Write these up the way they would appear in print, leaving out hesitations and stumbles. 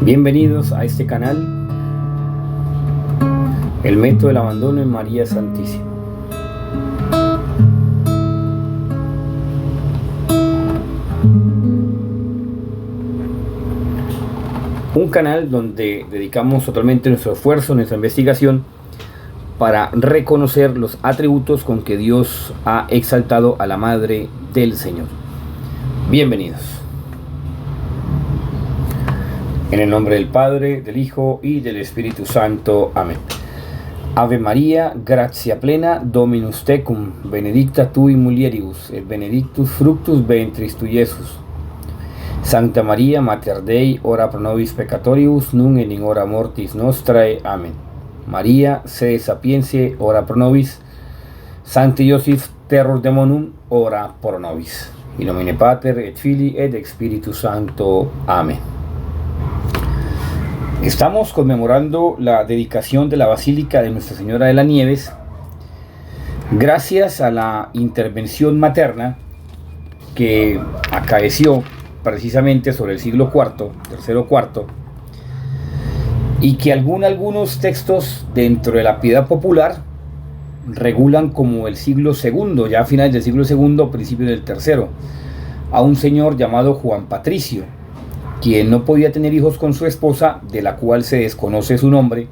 Bienvenidos a este canal, el método del abandono en María Santísima. Un canal donde dedicamos totalmente nuestro esfuerzo, nuestra investigación para reconocer los atributos con que Dios ha exaltado a la Madre del Señor. Bienvenidos. En el nombre del Padre, del Hijo y del Espíritu Santo. Amén. Ave María, gratia plena, Dominus tecum, benedicta tui mulieribus, et benedictus fructus ventris tui, Iesus. Sancta María, Mater Dei, ora pro nobis peccatoribus, nun et in hora mortis nostrae. Amén. María, sede sapientiae, ora pro nobis. Sancti Iosif, terror demonum, ora pro nobis. In nomine Pater, et Filii, et Spiritus Sancto. Amén. Estamos conmemorando la dedicación de la Basílica de Nuestra Señora de las Nieves gracias a la intervención materna que acaeció precisamente sobre el siglo IV, tercero cuarto, y que algunos textos dentro de la piedad popular regulan como el siglo II, ya a finales del siglo II, principios del tercero, a un señor llamado Juan Patricio, quien no podía tener hijos con su esposa, de la cual se desconoce su nombre,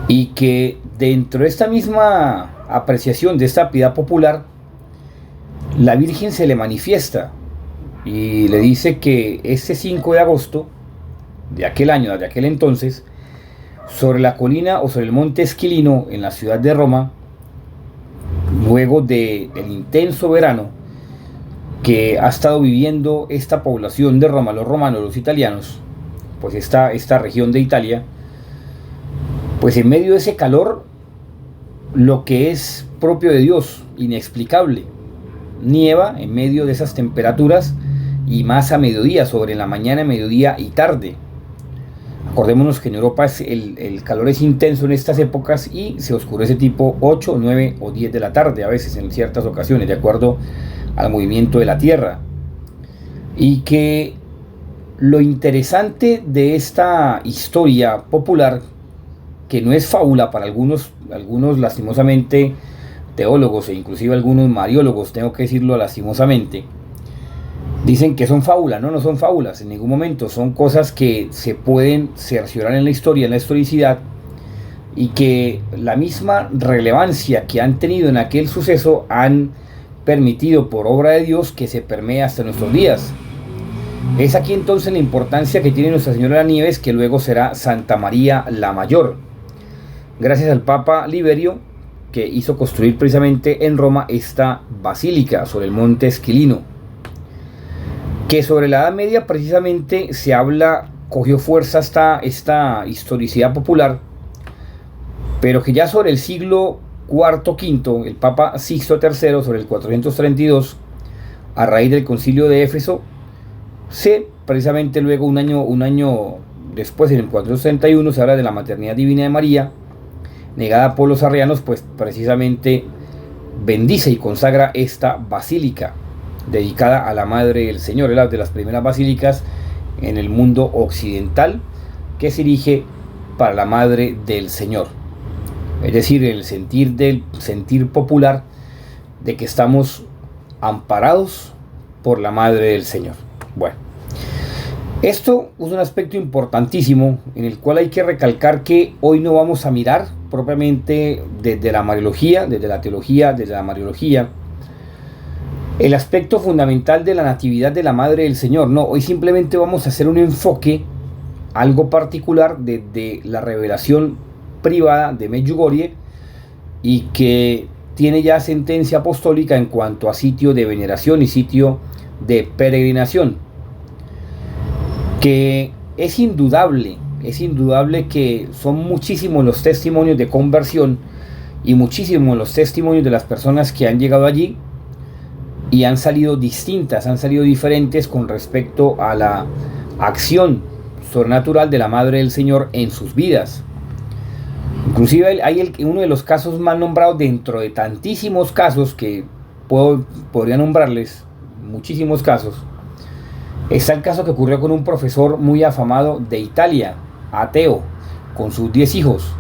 y que dentro de esta misma apreciación de esta piedad popular, la Virgen se le manifiesta y le dice que este 5 de agosto de aquel año, de aquel entonces, sobre la colina o sobre el monte Esquilino en la ciudad de Roma, luego del intenso verano que ha estado viviendo esta población de Roma, los romanos, los italianos, pues esta región de Italia, pues en medio de ese calor, lo que es propio de Dios, inexplicable, nieva en medio de esas temperaturas, y más a mediodía, sobre la mañana, mediodía y tarde. Acordémonos que en Europa el calor es intenso en estas épocas y se oscurece tipo 8, 9 o 10 de la tarde, a veces en ciertas ocasiones, de acuerdo al movimiento de la Tierra. Y que lo interesante de esta historia popular, que no es fábula para algunos lastimosamente teólogos e inclusive algunos mariólogos, tengo que decirlo lastimosamente, dicen que son fábulas. No son fábulas en ningún momento, son cosas que se pueden cerciorar en la historia, en la historicidad, y que la misma relevancia que han tenido en aquel suceso han permitido por obra de Dios que se permee hasta nuestros días. Es aquí entonces la importancia que tiene Nuestra Señora de las Nieves, que luego será Santa María la Mayor, gracias al Papa Liberio, que hizo construir precisamente en Roma esta basílica sobre el monte Esquilino, que sobre la Edad Media precisamente cogió fuerza esta historicidad popular, pero que ya sobre el siglo IV, V, el Papa Sixto III, sobre el 432, a raíz del concilio de Éfeso, precisamente luego un año después, en el 431, se habla de la maternidad divina de María, negada por los arrianos, pues precisamente bendice y consagra esta basílica, dedicada a la Madre del Señor. Es de las primeras basílicas en el mundo occidental que se erige para la Madre del Señor. Es decir, el sentir popular de que estamos amparados por la Madre del Señor. Bueno, esto es un aspecto importantísimo en el cual hay que recalcar que hoy no vamos a mirar propiamente desde la Mariología, desde la teología, desde la Mariología, el aspecto fundamental de la natividad de la Madre del Señor. No, hoy simplemente vamos a hacer un enfoque algo particular desde la revelación privada de Medjugorje, y que tiene ya sentencia apostólica en cuanto a sitio de veneración y sitio de peregrinación, que es indudable que son muchísimos los testimonios de conversión y muchísimos los testimonios de las personas que han llegado allí y han salido distintas, han salido diferentes con respecto a la acción sobrenatural de la Madre del Señor en sus vidas. Inclusive hay uno de los casos mal nombrados dentro de tantísimos casos que podría nombrarles, muchísimos casos, Está el caso que ocurrió con un profesor muy afamado de Italia, ateo, con sus 10 hijos.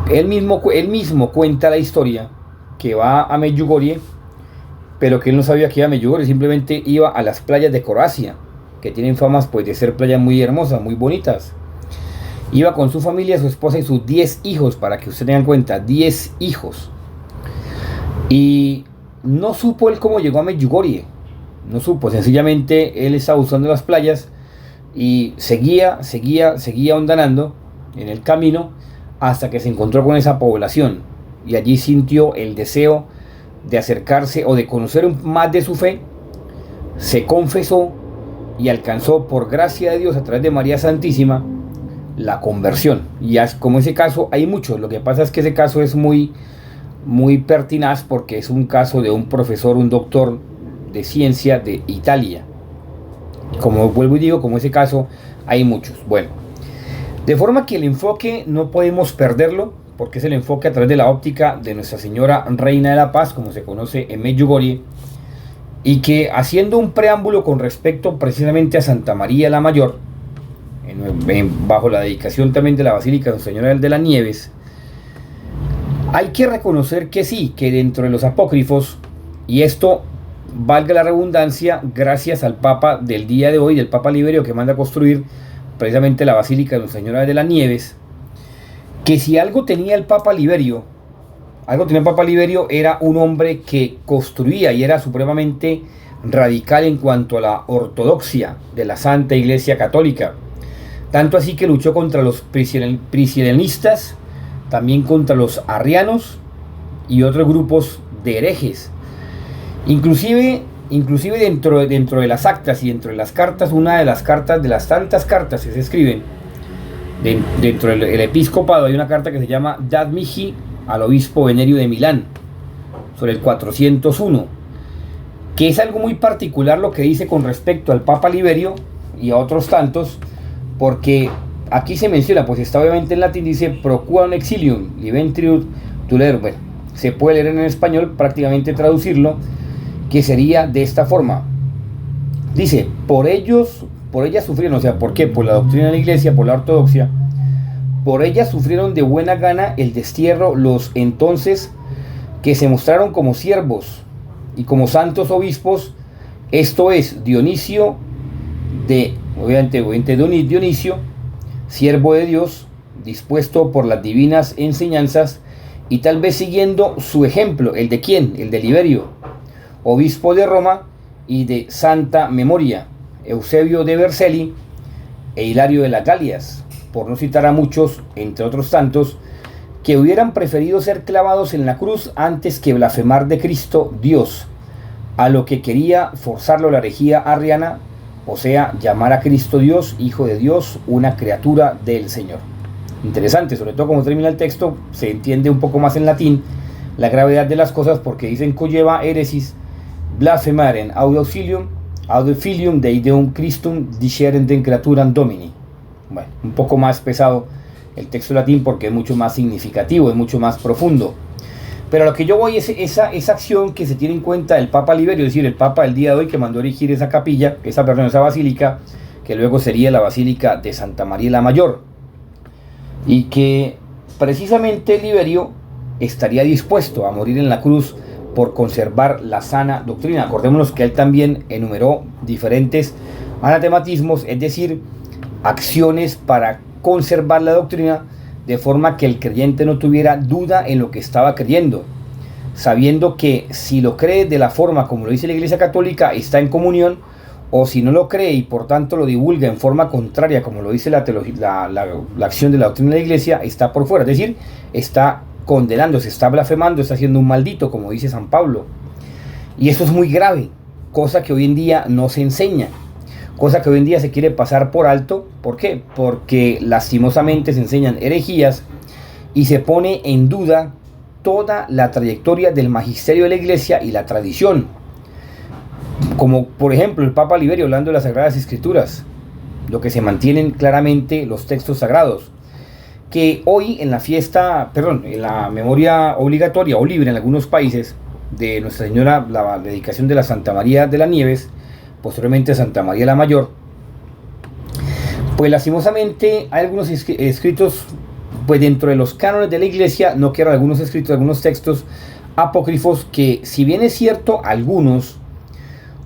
Él mismo cuenta la historia que va a Medjugorje, pero que él no sabía que iba a Medjugorje, simplemente iba a las playas de Croacia, que tienen famas pues de ser playas muy hermosas, muy bonitas. Iba con su familia, su esposa y sus 10 hijos, para que ustedes tengan cuenta, 10 hijos. Y no supo él cómo llegó a Medjugorje, no supo, sencillamente él estaba usando las playas y seguía hondanando en el camino hasta que se encontró con esa población y allí sintió el deseo de acercarse o de conocer más de su fe, se confesó y alcanzó por gracia de Dios a través de María Santísima la conversión. Y como ese caso hay muchos, lo que pasa es que ese caso es muy pertinaz porque es un caso de un profesor, un doctor de ciencia de Italia. Como vuelvo y digo, como ese caso hay muchos. Bueno, de forma que el enfoque no podemos perderlo, porque es el enfoque a través de la óptica de Nuestra Señora Reina de la Paz, como se conoce en Medjugorje, y que haciendo un preámbulo con respecto precisamente a Santa María la Mayor, bajo la dedicación también de la Basílica de Nuestra Señora de las Nieves, hay que reconocer que sí, que dentro de los apócrifos, y esto valga la redundancia, gracias al Papa del día de hoy, del Papa Liberio, que manda a construir precisamente la Basílica de Nuestra Señora de las Nieves, que si algo tenía el Papa Liberio, era un hombre que construía y era supremamente radical en cuanto a la ortodoxia de la Santa Iglesia Católica. Tanto así que luchó contra los priscilanistas, también contra los arrianos y otros grupos de herejes. Inclusive dentro de las actas y dentro de las cartas, una de las tantas cartas que se escriben dentro del episcopado, hay una carta que se llama Dad Mihi al obispo Venerio de Milán, sobre el 401, que es algo muy particular lo que dice con respecto al Papa Liberio y a otros tantos, porque aquí se menciona, pues está obviamente en latín, dice Procuam exilium liventrius tuler. Bueno, se puede leer en español, prácticamente traducirlo, que sería de esta forma. Dice, por ellas sufrieron, o sea, ¿por qué? Por la doctrina de la iglesia, por la ortodoxia, por ellas sufrieron de buena gana el destierro los entonces que se mostraron como siervos y como santos obispos, esto es, Dionisio, Dionisio, siervo de Dios, dispuesto por las divinas enseñanzas, y tal vez siguiendo su ejemplo, ¿el de quién? El de Liberio, obispo de Roma, y de Santa Memoria, Eusebio de Vercelli e Hilario de las Galias, por no citar a muchos, entre otros tantos, que hubieran preferido ser clavados en la cruz antes que blasfemar de Cristo Dios, a lo que quería forzarlo la herejía arriana, o sea, llamar a Cristo Dios, Hijo de Dios, una criatura del Señor. Interesante, sobre todo como termina el texto, se entiende un poco más en latín la gravedad de las cosas, porque dicen colleva heresis blasphemaren aude filium Dei deum Christum discerendem creaturam Domini. Bueno, un poco más pesado el texto latín porque es mucho más significativo, es mucho más profundo. Pero a lo que yo voy es esa acción que se tiene en cuenta el Papa Liberio, es decir, el Papa el día de hoy que mandó erigir esa capilla, esa basílica, que luego sería la Basílica de Santa María la Mayor. Y que precisamente Liberio estaría dispuesto a morir en la cruz por conservar la sana doctrina. Acordémonos que él también enumeró diferentes anatematismos, es decir, acciones para conservar la doctrina, de forma que el creyente no tuviera duda en lo que estaba creyendo, sabiendo que si lo cree de la forma como lo dice la Iglesia Católica, está en comunión, o si no lo cree y por tanto lo divulga en forma contraria, como lo dice la acción de la doctrina de la Iglesia, está por fuera, es decir, está condenándose, está blasfemando, está siendo un maldito, como dice San Pablo. Y eso es muy grave, cosa que hoy en día no se enseña, cosa que hoy en día se quiere pasar por alto. ¿Por qué? Porque lastimosamente se enseñan herejías y se pone en duda toda la trayectoria del magisterio de la Iglesia y la tradición. Como por ejemplo el Papa Liberio hablando de las Sagradas Escrituras, lo que se mantienen claramente los textos sagrados, que hoy en la memoria obligatoria o libre en algunos países de Nuestra Señora, la dedicación de la Santa María de las Nieves, posteriormente Santa María la Mayor, pues lastimosamente hay algunos escritos, pues dentro de los cánones de la Iglesia, no quiero algunos escritos, algunos textos apócrifos que, si bien es cierto, algunos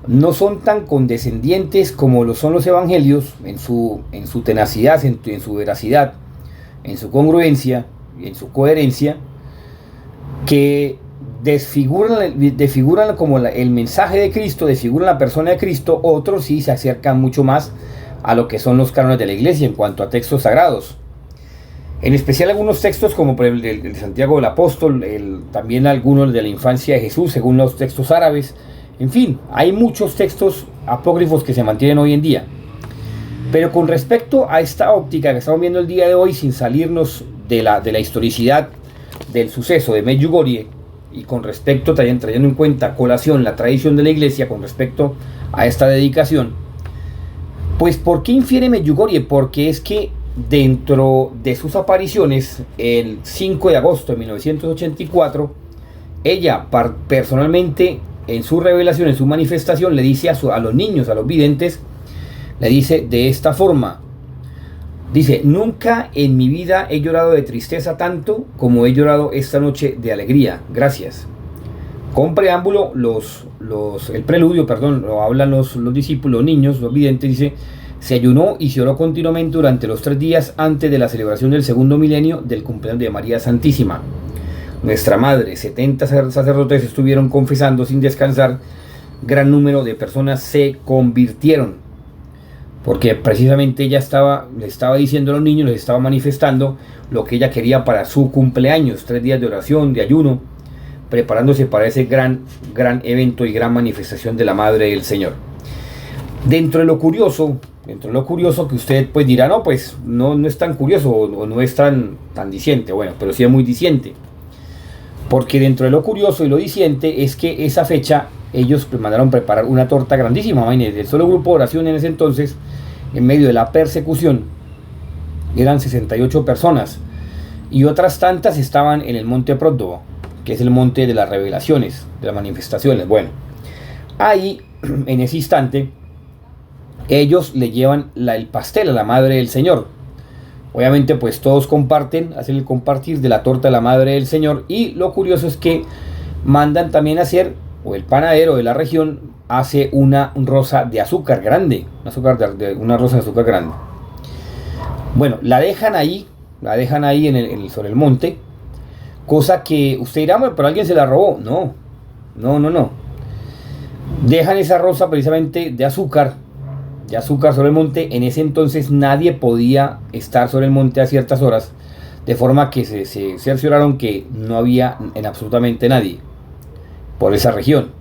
no son tan condescendientes como lo son los evangelios en su tenacidad, en su veracidad, en su congruencia, en su coherencia, que desfiguran como el mensaje de Cristo, desfiguran la persona de Cristo. Otros sí se acercan mucho más a lo que son los cánones de la Iglesia en cuanto a textos sagrados. En especial algunos textos como por el de Santiago el Apóstol, también algunos de la infancia de Jesús según los textos árabes. En fin, hay muchos textos apócrifos que se mantienen hoy en día. Pero con respecto a esta óptica que estamos viendo el día de hoy, sin salirnos de la historicidad del suceso de Medjugorje, y con respecto, trayendo en cuenta a colación la tradición de la Iglesia con respecto a esta dedicación, pues ¿por qué infiere Medjugorje? Porque es que dentro de sus apariciones, el 5 de agosto de 1984, ella personalmente, en su revelación, en su manifestación, le dice a los niños, a los videntes, le dice de esta forma, dice: nunca en mi vida he llorado de tristeza tanto como he llorado esta noche de alegría, gracias. Con preámbulo, el preludio, lo hablan los discípulos, los niños, los videntes, dice: se ayunó y se oró continuamente durante los 3 días antes de la celebración del segundo milenio del cumpleaños de María Santísima, nuestra Madre. 70 sacerdotes estuvieron confesando sin descansar, gran número de personas se convirtieron, porque precisamente ella le estaba diciendo a los niños, les estaba manifestando lo que ella quería para su cumpleaños, 3 días de oración, de ayuno, preparándose para ese gran evento y gran manifestación de la Madre del Señor. Dentro de lo curioso que usted pues dirá, no, pues no es tan curioso o no es tan diciente, bueno, pero sí es muy diciente, porque dentro de lo curioso y lo diciente es que esa fecha ellos mandaron preparar una torta grandísima. Imagínense, el solo grupo de oración en ese entonces, en medio de la persecución, eran 68 personas, y otras tantas estaban en el monte Pródobo, que es el monte de las revelaciones, de las manifestaciones. Bueno, ahí, en ese instante, ellos le llevan el pastel a la Madre del Señor. Obviamente pues todos hacen el compartir de la torta de la Madre del Señor, y lo curioso es que mandan también hacer, o el panadero de la región hace una rosa de azúcar grande, una rosa de azúcar grande. Bueno, la dejan ahí sobre el monte, cosa que usted dirá, bueno, pero alguien se la robó. No. Dejan esa rosa precisamente de azúcar sobre el monte. En ese entonces nadie podía estar sobre el monte a ciertas horas, de forma que se cercioraron que no había absolutamente nadie por esa región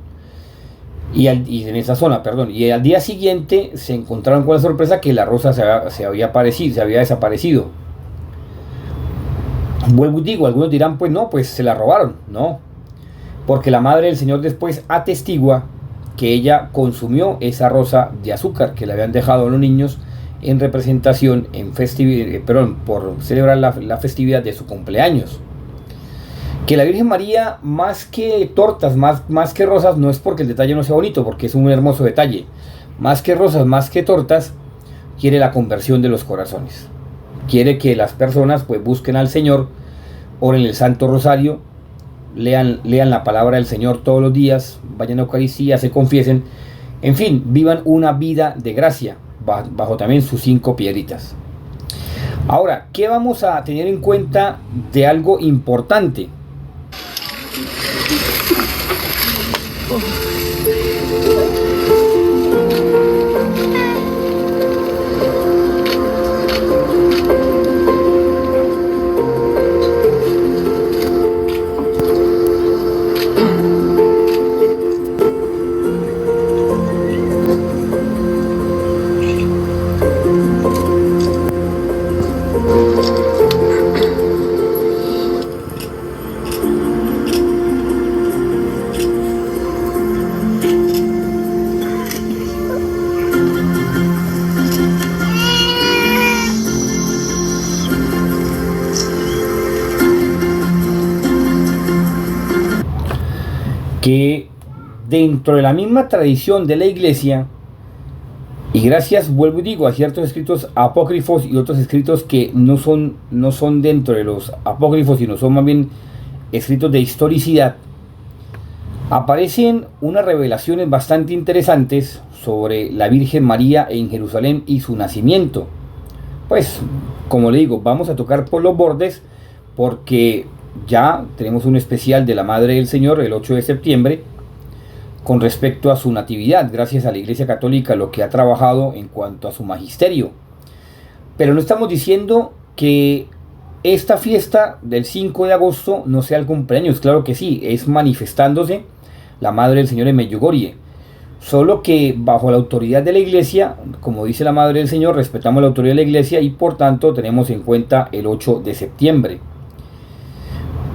y en esa zona, y al día siguiente se encontraron con la sorpresa que la rosa se había desaparecido. Vuelvo y digo, algunos dirán, pues no, pues se la robaron. No, porque la Madre del Señor después atestigua que ella consumió esa rosa de azúcar que le habían dejado a los niños en representación, por celebrar la festividad de su cumpleaños. Que la Virgen María, más que tortas, más que rosas, no es porque el detalle no sea bonito, porque es un hermoso detalle. Más que rosas, más que tortas, quiere la conversión de los corazones. Quiere que las personas pues busquen al Señor, oren el Santo Rosario, lean la palabra del Señor todos los días, vayan a Eucaristía, se confiesen, en fin, vivan una vida de gracia, bajo también sus 5 piedritas. Ahora, ¿qué vamos a tener en cuenta de algo importante? Que dentro de la misma tradición de la Iglesia Y gracias, vuelvo y digo, a ciertos escritos apócrifos y otros escritos que no son dentro de los apócrifos, sino son más bien escritos de historicidad, aparecen unas revelaciones bastante interesantes sobre la Virgen María en Jerusalén y su nacimiento. Pues, como le digo, vamos a tocar por los bordes porque ya tenemos un especial de la Madre del Señor el 8 de septiembre con respecto a su natividad, gracias a la Iglesia Católica, lo que ha trabajado en cuanto a su magisterio. Pero no estamos diciendo que esta fiesta del 5 de agosto no sea el cumpleaños, claro que sí, es manifestándose la Madre del Señor en Medjugorje. Solo que bajo la autoridad de la Iglesia, como dice la Madre del Señor, respetamos la autoridad de la Iglesia y por tanto tenemos en cuenta el 8 de septiembre.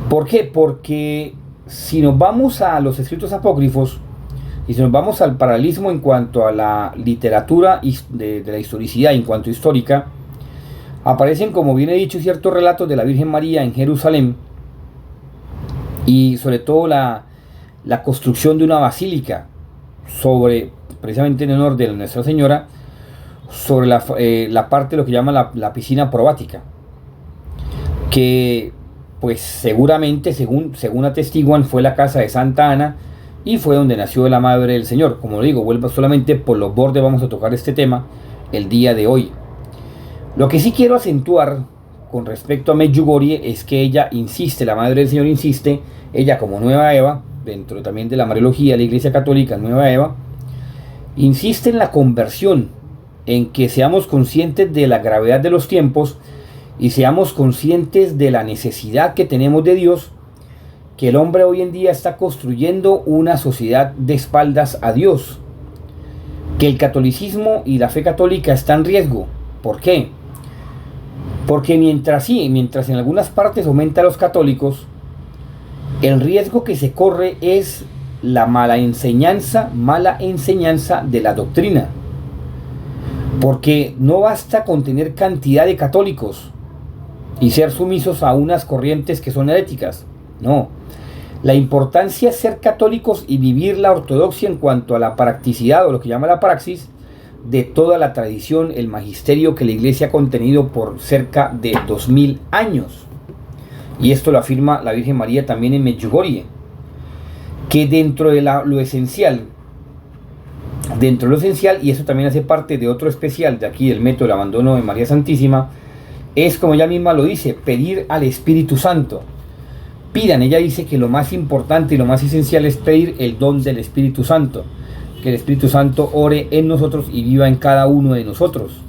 ¿Por qué? Porque si nos vamos a los escritos apócrifos, y si nos vamos al paralelismo en cuanto a la literatura de la historicidad, en cuanto a histórica, aparecen, como bien he dicho, ciertos relatos de la Virgen María en Jerusalén y sobre todo la construcción de una basílica precisamente en honor de Nuestra Señora, sobre la parte de lo que llama la piscina probática, que pues seguramente, según atestiguan, fue la casa de Santa Ana y fue donde nació la Madre del Señor. Como digo, vuelvo solamente por los bordes, vamos a tocar este tema el día de hoy. Lo que sí quiero acentuar con respecto a Medjugorje es que ella insiste, la Madre del Señor insiste, ella como nueva Eva, dentro también de la Mariología, la Iglesia Católica, nueva Eva, insiste en la conversión, en que seamos conscientes de la gravedad de los tiempos y seamos conscientes de la necesidad que tenemos de Dios, que el hombre hoy en día está construyendo una sociedad de espaldas a Dios, que el catolicismo y la fe católica están en riesgo. ¿Por qué? Porque mientras en algunas partes aumenta los católicos, el riesgo que se corre es la mala enseñanza de la doctrina. Porque no basta con tener cantidad de católicos y ser sumisos a unas corrientes que son heréticas. No. La importancia es ser católicos y vivir la ortodoxia en cuanto a la practicidad o lo que llama la praxis de toda la tradición, el magisterio que la Iglesia ha contenido por cerca de 2000 años. Y esto lo afirma la Virgen María también en Medjugorje, que dentro de lo esencial, y eso también hace parte de otro especial de aquí del método del abandono de María Santísima, es, como ella misma lo dice, pedir al Espíritu Santo. Pidan, ella dice que lo más importante y lo más esencial es pedir el don del Espíritu Santo, que el Espíritu Santo ore en nosotros y viva en cada uno de nosotros.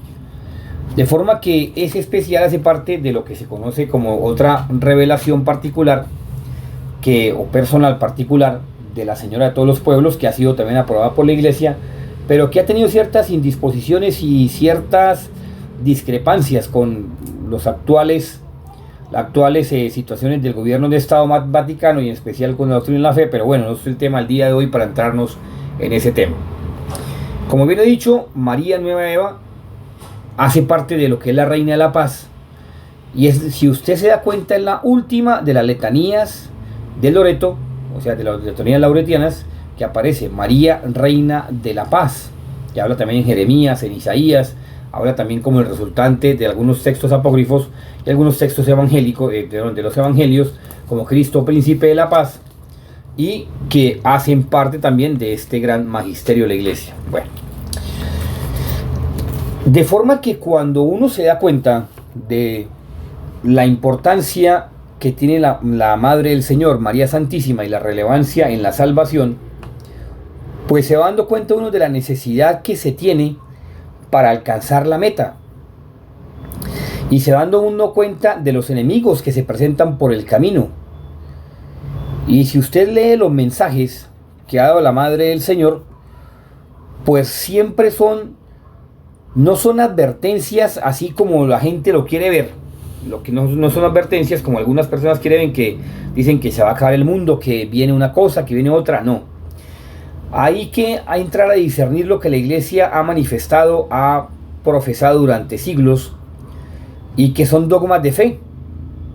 De forma que ese especial hace parte de lo que se conoce como otra revelación particular o personal particular de la Señora de todos los pueblos, que ha sido también aprobada por la Iglesia, pero que ha tenido ciertas indisposiciones y ciertas discrepancias con las actuales situaciones del gobierno de Estado Vaticano y en especial con la doctrina de la fe, pero bueno, no es el tema del día de hoy para entrarnos en ese tema. Como bien he dicho, María Nueva Eva hace parte de lo que es la Reina de la Paz, y si usted se da cuenta, es la última de las letanías de Loreto, o sea, de las letanías lauretianas, que aparece María Reina de la Paz, que habla también en Jeremías, en Isaías, habla también como el resultante de algunos textos apócrifos y algunos textos evangélicos, de los evangelios, como Cristo Príncipe de la Paz, y que hacen parte también de este gran magisterio de la Iglesia. Bueno, de forma que cuando uno se da cuenta de la importancia que tiene la Madre del Señor, María Santísima, y la relevancia en la salvación, pues se va dando cuenta uno de la necesidad que se tiene para alcanzar la meta, y se va dando uno cuenta de los enemigos que se presentan por el camino. Y si usted lee los mensajes que ha dado la Madre del Señor, pues siempre no son advertencias así como la gente lo quiere ver. Lo que no son advertencias como algunas personas quieren ver, que dicen que se va a acabar el mundo, que viene una cosa, que viene otra. No. Hay que entrar a discernir lo que la Iglesia ha manifestado, ha profesado durante siglos, y que son dogmas de fe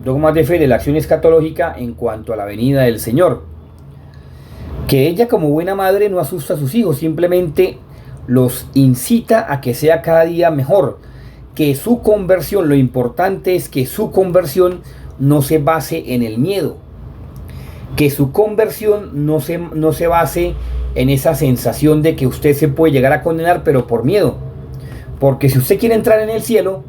de la acción escatológica en cuanto a la venida del Señor. Que ella, como buena madre, no asusta a sus hijos, simplemente los incita a que sea cada día mejor, que su conversión, lo importante es que su conversión no se base en el miedo, que su conversión no se base en esa sensación de que usted se puede llegar a condenar, pero por miedo. Porque si usted quiere entrar en el cielo,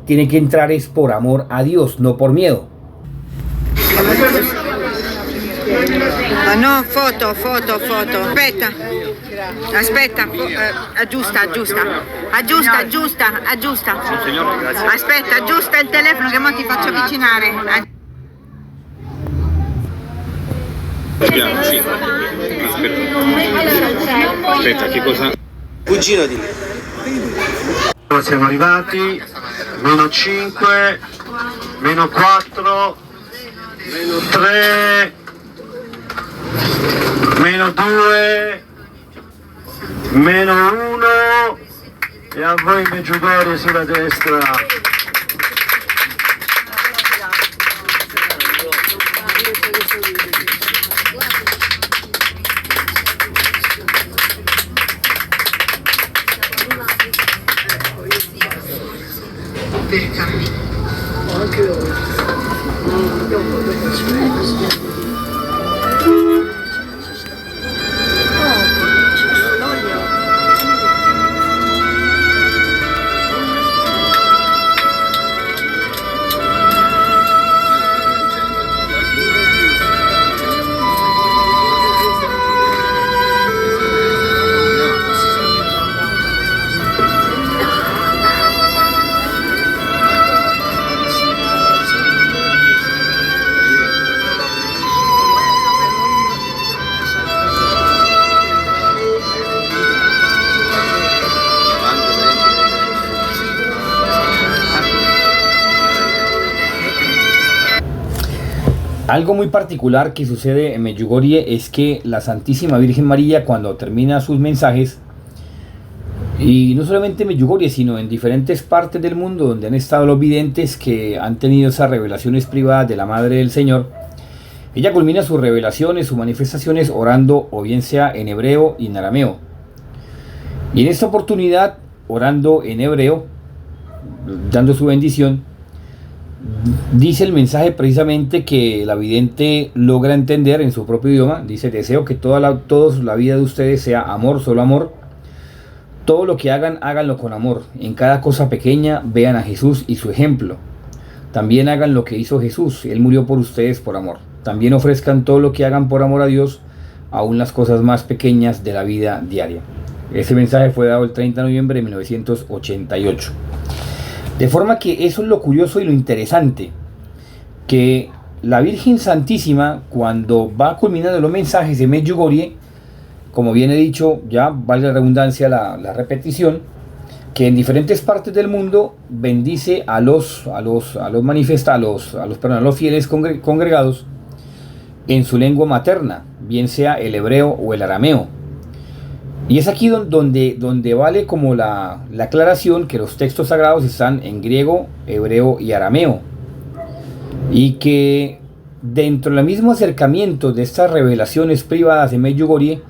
tiene que entrar es por amor a Dios, no por miedo. No, foto. Aspetta, aggiusta. Aspetta, aggiusta il telefono che mo ti faccio avvicinare. Sì. Aspetta, che cosa? Cugino di. Siamo arrivati, meno 5, meno 4, meno 3, meno 2, meno 1 e a voi Meggiugorie sulla destra. Anche loro. Algo muy particular que sucede en Medjugorje es que la Santísima Virgen María, cuando termina sus mensajes, y no solamente en Medjugorje, sino en diferentes partes del mundo donde han estado los videntes que han tenido esas revelaciones privadas de la Madre del Señor, ella culmina sus revelaciones, sus manifestaciones orando o bien sea en hebreo y en arameo. Y en esta oportunidad, orando en hebreo, dando su bendición, dice el mensaje precisamente que la vidente logra entender en su propio idioma. Dice: deseo que toda la vida de ustedes sea amor, solo amor. Todo lo que hagan, háganlo con amor. En cada cosa pequeña vean a Jesús y su ejemplo. También hagan lo que hizo Jesús. Él murió por ustedes por amor. También ofrezcan todo lo que hagan por amor a Dios, aún las cosas más pequeñas de la vida diaria. Ese mensaje fue dado el 30 de noviembre de 1988. De forma que eso es lo curioso y lo interesante, que la Virgen Santísima, cuando va culminando los mensajes de Medjugorje, como bien he dicho, ya vale la redundancia la repetición, que en diferentes partes del mundo bendice a los fieles congregados en su lengua materna, bien sea el hebreo o el arameo. Y es aquí donde vale como la aclaración que los textos sagrados están en griego, hebreo y arameo. Y que dentro del mismo acercamiento de estas revelaciones privadas de Medjugorje,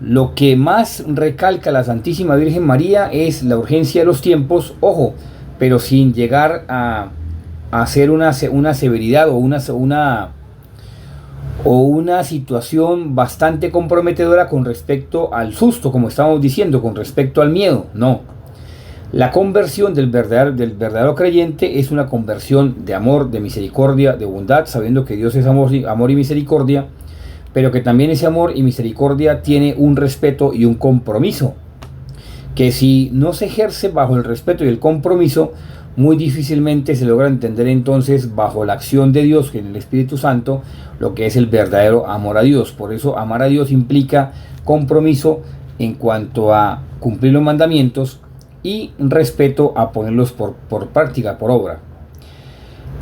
lo que más recalca la Santísima Virgen María es la urgencia de los tiempos, ojo, pero sin llegar a hacer una severidad o una situación bastante comprometedora con respecto al susto, como estamos diciendo, con respecto al miedo. No, la conversión del verdadero creyente es una conversión de amor, de misericordia, de bondad, sabiendo que Dios es amor y misericordia, pero que también ese amor y misericordia tiene un respeto y un compromiso, que si no se ejerce bajo el respeto y el compromiso, muy difícilmente se logra entender entonces bajo la acción de Dios, que en el Espíritu Santo, lo que es el verdadero amor a Dios. Por eso amar a Dios implica compromiso en cuanto a cumplir los mandamientos y respeto a ponerlos por práctica, por obra.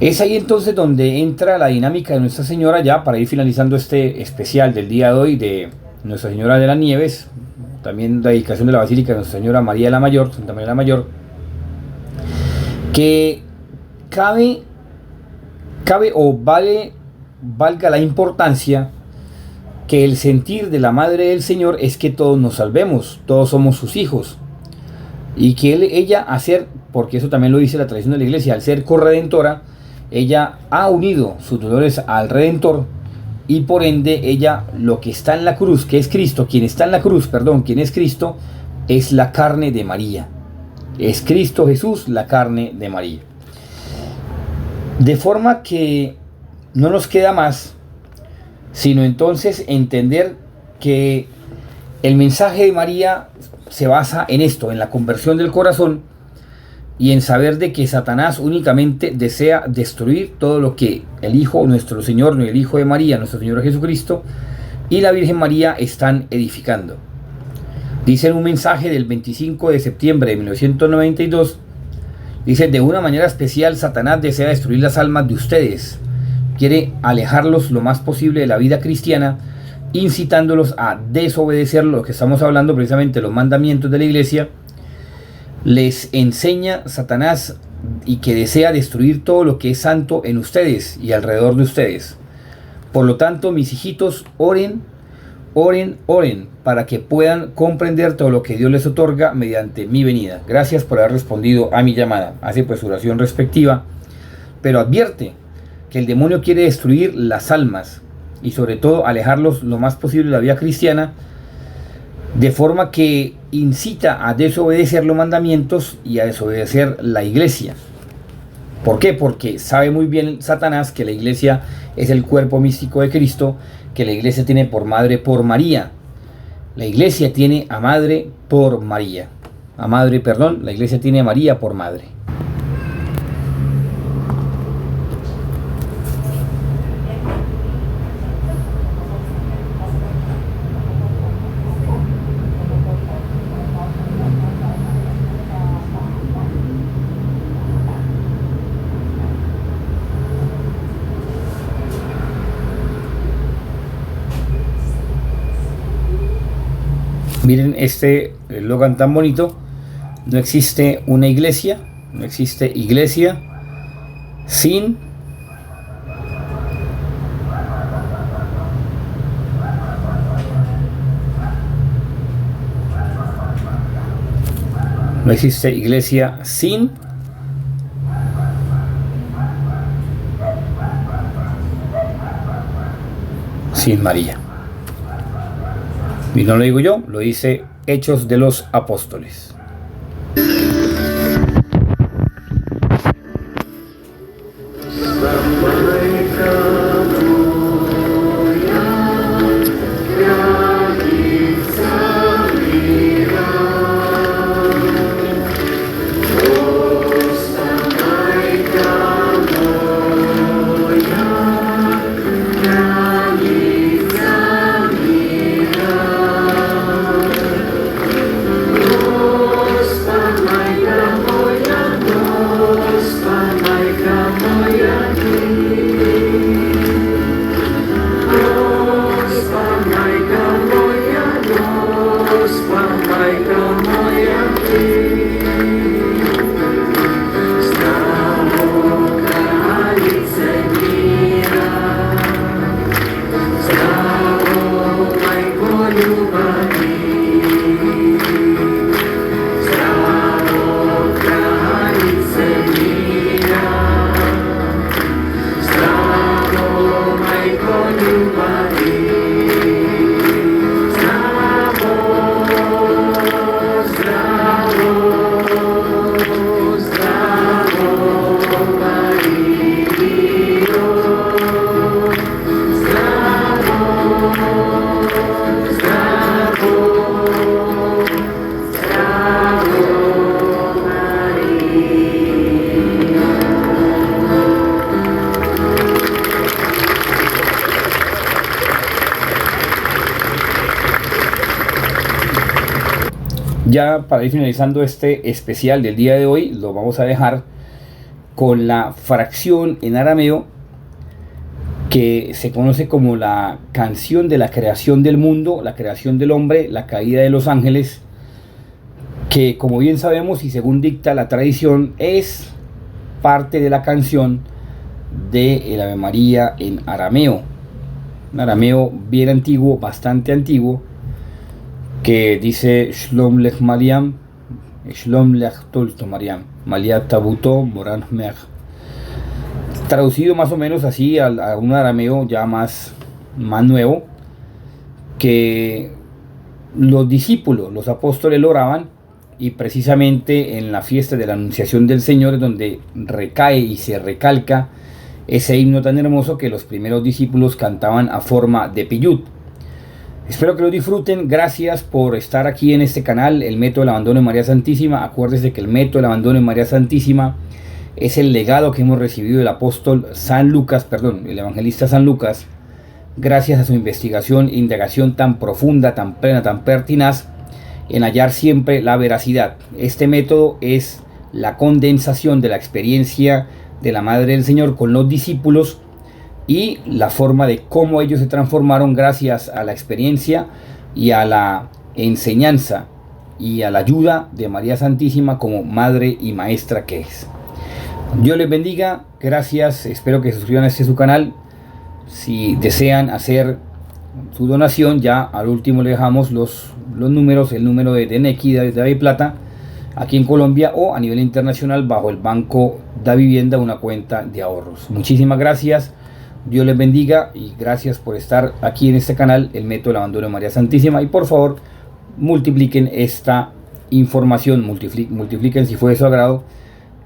Es ahí entonces donde entra la dinámica de Nuestra Señora, ya para ir finalizando este especial del día de hoy de Nuestra Señora de las Nieves, también la dedicación de la Basílica de Nuestra Señora María la Mayor, Santa María la Mayor, que valga la importancia que el sentir de la Madre del Señor es que todos nos salvemos, todos somos sus hijos, y que ella, porque eso también lo dice la tradición de la Iglesia, al ser corredentora, ella ha unido sus dolores al Redentor, y por ende ella, lo que está en la cruz, que es Cristo, quien está en la cruz, quien es Cristo, es la carne de María. Es Cristo Jesús, la carne de María. De forma que no nos queda más sino entonces entender que el mensaje de María se basa en esto, en la conversión del corazón y en saber de que Satanás únicamente desea destruir todo lo que el Hijo, nuestro Señor, el Hijo de María, nuestro Señor Jesucristo y la Virgen María están edificando. Dice en un mensaje del 25 de septiembre de 1992, dice: de una manera especial Satanás desea destruir las almas de ustedes, quiere alejarlos lo más posible de la vida cristiana, incitándolos a desobedecer lo que estamos hablando precisamente, los mandamientos de la Iglesia. Les enseña Satanás y que desea destruir todo lo que es santo en ustedes y alrededor de ustedes. Por lo tanto, mis hijitos, oren para que puedan comprender todo lo que Dios les otorga mediante mi venida. Gracias por haber respondido a mi llamada. Hace pues su oración respectiva, pero advierte que el demonio quiere destruir las almas y sobre todo alejarlos lo más posible de la vida cristiana, de forma que incita a desobedecer los mandamientos y a desobedecer la Iglesia. ¿Por qué? Porque sabe muy bien Satanás que la Iglesia es el cuerpo místico de Cristo, que la Iglesia tiene por madre por María. La Iglesia tiene a madre por María. La Iglesia tiene a María por madre. Miren este eslogan tan bonito: no existe una iglesia, no existe iglesia sin María. Y no lo digo yo, lo dice Hechos de los Apóstoles. Ya para ir finalizando este especial del día de hoy, lo vamos a dejar con la fracción en arameo que se conoce como la canción de la creación del mundo, la creación del hombre, la caída de los ángeles, que como bien sabemos y según dicta la tradición es parte de la canción de el Ave María en arameo. un arameo bien antiguo, bastante antiguo, que dice Shlom Lech Mariam, Shlom Lech Tolto Mariam, Malia Tabuto Moran Mer. Traducido más o menos así a un arameo ya más nuevo, que los discípulos, los apóstoles lo oraban, y precisamente en la fiesta de la Anunciación del Señor es donde recae y se recalca ese himno tan hermoso que los primeros discípulos cantaban a forma de piyut. Espero que lo disfruten. Gracias por estar aquí en este canal, el método del abandono de María Santísima. Acuérdense que el método del abandono de María Santísima es el legado que hemos recibido del apóstol San Lucas, el evangelista San Lucas, gracias a su investigación e indagación tan profunda, tan plena, tan pertinaz, en hallar siempre la veracidad. Este método es la condensación de la experiencia de la Madre del Señor con los discípulos y la forma de cómo ellos se transformaron gracias a la experiencia y a la enseñanza y a la ayuda de María Santísima como Madre y Maestra que es. Dios les bendiga, gracias, espero que se suscriban a su canal. Si desean hacer su donación, ya al último le dejamos los números, el número de Nequi de DaviPlata aquí en Colombia o a nivel internacional bajo el Banco da Vivienda, una cuenta de ahorros. Muchísimas gracias, Dios les bendiga y gracias por estar aquí en este canal, el método del abandono de María Santísima, y por favor multipliquen esta información, multipliquen si fue de su agrado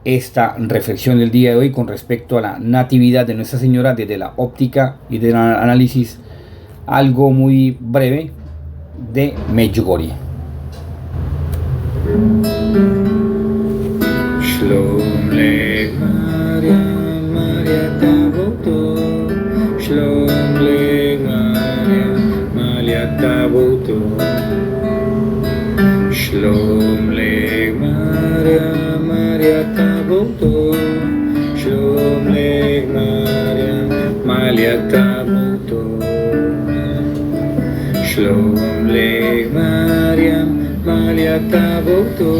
esta reflexión del día de hoy con respecto a la natividad de Nuestra Señora desde la óptica y del análisis algo muy breve de Medjugorje. Shlom Lech Mariam, Maria Taboto, Shlom Lech Mariam, Maria Taboto, Shlom Lech Mariam, Maria Taboto, Shlom Lech Mariam, Maria Taboto, Shlom Lech Mariam, Maria Taboto,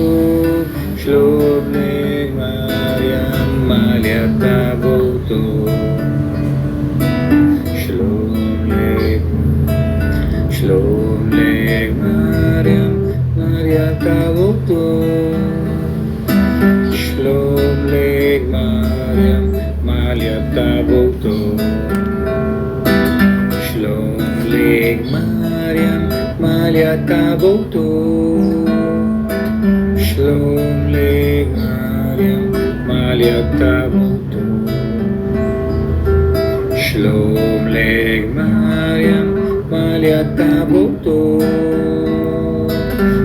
Shlom Lech Mariam, Maria Taboto, Shlom Lech Mariam, Maria Taboto, Shlom Lech Mariam, Maria Taboto, Shlom Lech Mariam, Maria Taboto, Shlom Lech Mariam, Maria Taboto, Shlom Lech Mariam, Maria Taboto,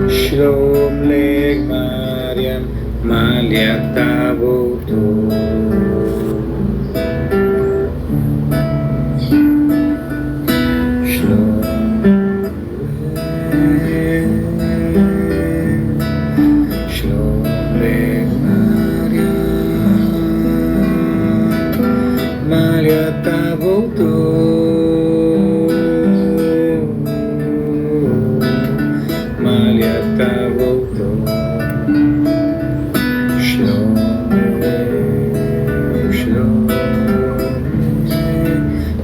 Shlom Lech Mariam, Maria Taboto. Maria Taboto, Maria Taboto, Shlom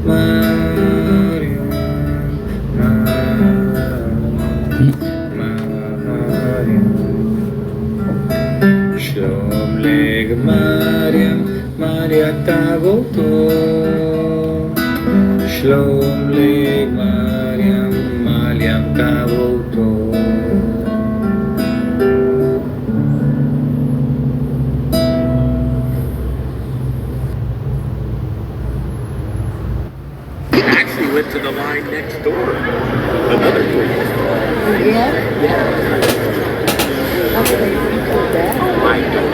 Maria, Shlom Lech Mariam, Maria Taboto, Shlom Lech Mariam, Maria Taboto. Actually went to the line next door. Another place. I don't.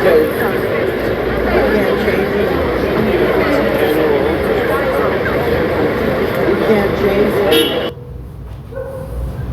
volta.